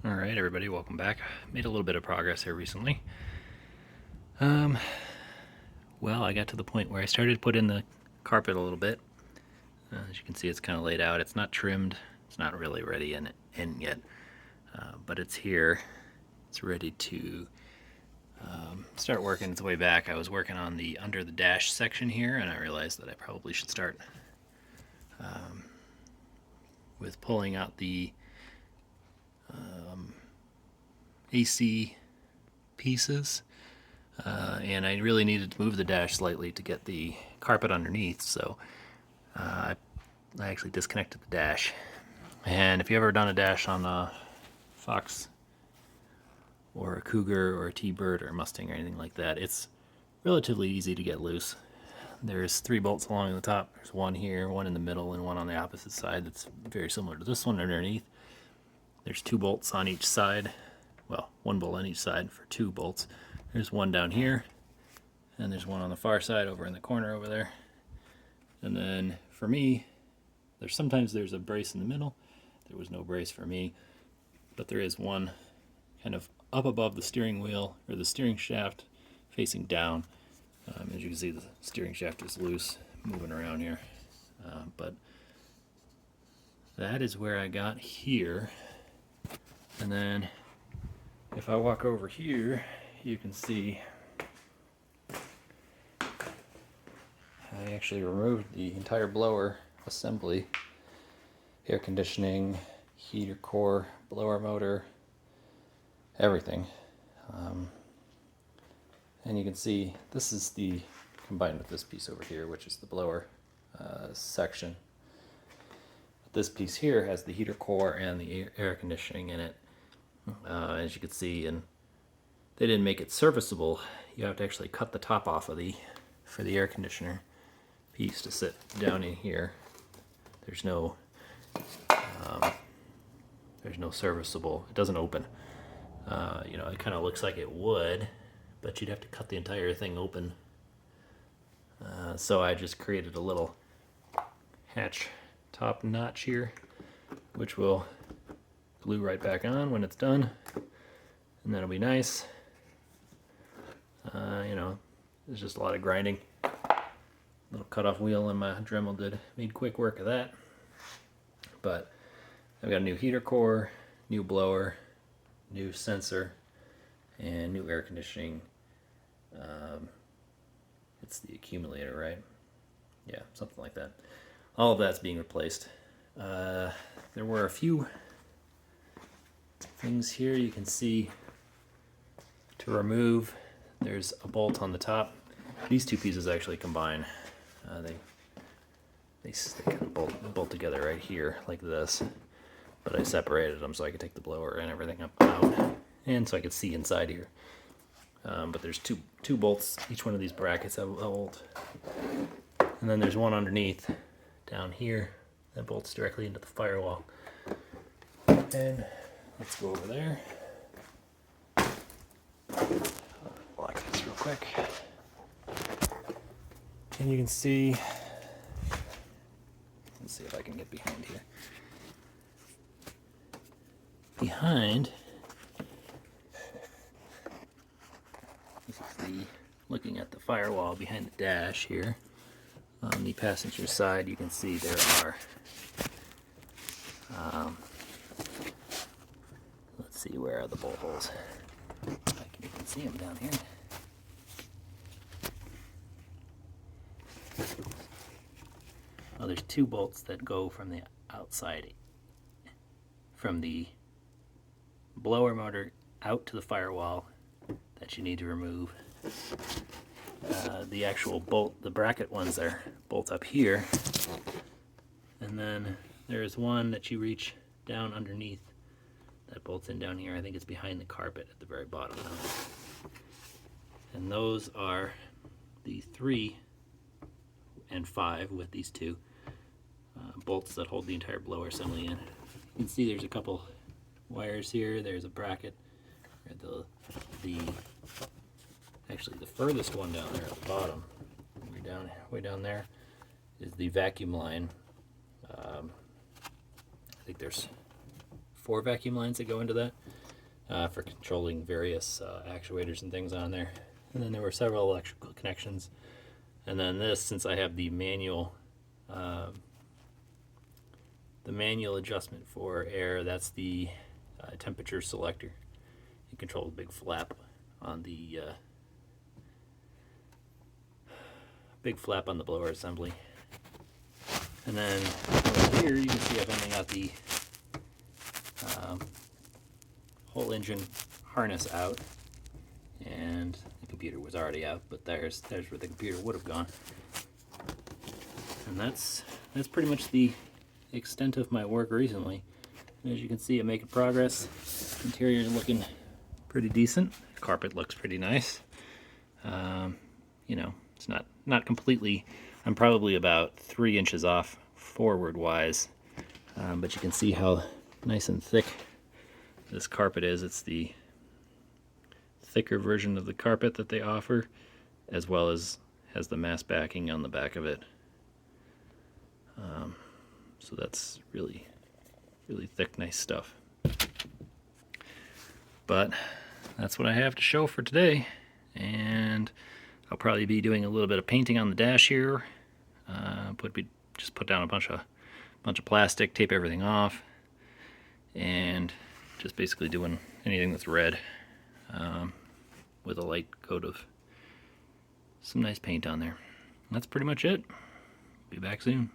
Alright everybody, welcome back. Made a little bit of progress here recently. Well, I got to the point where I started to put in the carpet a little bit. As you can see, it's kind of laid out. It's not trimmed. It's not really ready in yet, but it's here. It's ready to start working its way back. I was working on the under the dash section here, and I realized that I probably should start with pulling out the AC pieces. And I really needed to move the dash slightly to get the carpet underneath, so I actually disconnected the dash. And if you've ever done a dash on a Fox or a Cougar or a T-Bird or a Mustang or anything like that, it's relatively easy to get loose. There's 3 bolts along the top. There's one here, one in the middle, and one on the opposite side that's very similar to this one underneath. There's 2 bolts on each side. Well, 1 bolt on each side for 2 bolts. There's one down here, and there's one on the far side over in the corner over there. And then for me, sometimes there's a brace in the middle. There was no brace for me, but there is one kind of up above the steering wheel, or the steering shaft, facing down. As you can see, the steering shaft is loose, moving around here. But that is where I got here. And then if I walk over here, you can see I actually removed the entire blower assembly, air conditioning, heater core, blower motor, everything. And you can see this is the combined with this piece over here, which is the blower section. This piece here has the heater core and the air conditioning in it, as you can see, and they didn't make it serviceable. You have to actually cut the top off of for the air conditioner piece to sit down in here. There's no serviceable. It doesn't open. It kind of looks like it would, but you'd have to cut the entire thing open. So I just created a little hatch top notch here, which will glue right back on when it's done, and that'll be nice. There's just a lot of grinding. Little cutoff wheel and my Dremel made quick work of that. But I've got a new heater core, new blower, new sensor, and new air conditioning. It's the accumulator, right? Yeah, something like that. All of that's being replaced. There were a few things here you can see to remove. There's a bolt on the top. These 2 pieces actually combine. They kind of bolt together right here like this. But I separated them so I could take the blower and everything out, and so I could see inside here. But there's two bolts. Each one of these brackets have a bolt, and then there's one underneath down here that bolts directly into the firewall. And let's go over there. Lock this real quick. And you can see, let's see if I can get behind here. Behind, this is looking at the firewall behind the dash here. On the passenger side, you can see there are, let's see, where are the bolt holes? I can even see them down here. Well, there's 2 bolts that go from the outside, from the blower motor out to the firewall, that you need to remove. The actual bolt, the bracket ones, are bolt up here, and then there's one that you reach down underneath that bolts in down here. I think it's behind the carpet at the very bottom now. And those are the 3 and 5 with these 2 bolts that hold the entire blower assembly in. You can see there's a couple wires here. There's a bracket. Actually, the furthest one down there at the bottom, way down there, is the vacuum line. I think there's 4 vacuum lines that go into that for controlling various actuators and things on there. And then there were several electrical connections. And then this, since I have the manual adjustment for air, that's the temperature selector. You control the big flap on the blower assembly. And then over here you can see I've only got the whole engine harness out, and the computer was already out, but there's where the computer would have gone. And that's pretty much the extent of my work recently. And as you can see, I'm making progress. Interior is looking pretty decent. Carpet looks pretty nice. You know, it's not completely. I'm probably about 3 inches off forward wise, but you can see how nice and thick this carpet is. It's the thicker version of the carpet that they offer, as well as has the mass backing on the back of it. So that's really thick, nice stuff. But that's what I have to show for today, and I'll probably be doing a little bit of painting on the dash here. Just put down a bunch of plastic, tape everything off, and just basically doing anything that's red with a light coat of some nice paint on there. That's pretty much it. Be back soon.